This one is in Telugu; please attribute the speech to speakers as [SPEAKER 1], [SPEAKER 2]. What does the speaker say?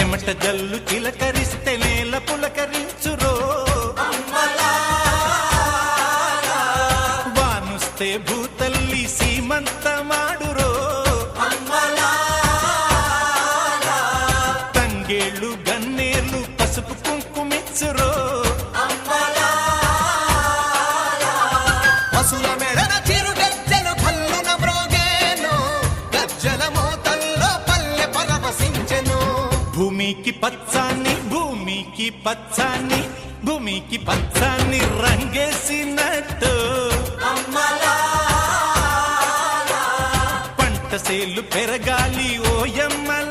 [SPEAKER 1] చెమట జల్లు చిలకరిస్తే నేల పులకరించురో, వానుస్తే భూతల్లి సీమంతమాడురో, తంగేళ్ళు గన్నేళ్ళు పసుపు కుంకుమిచ్చురో.
[SPEAKER 2] పసుల మెడన చిరు గజ్జలు కల్లున మ్రోగేను, గజ్జల మోతల్లో పల్లె పరవశించెను.
[SPEAKER 1] భూమికి పచ్చాన్ని భూమికి పచ్చాన్ని భూమికి పచ్చాన్ని రంగేసినట్టు పంట సేలు పెరగాలి ఓయమ్మల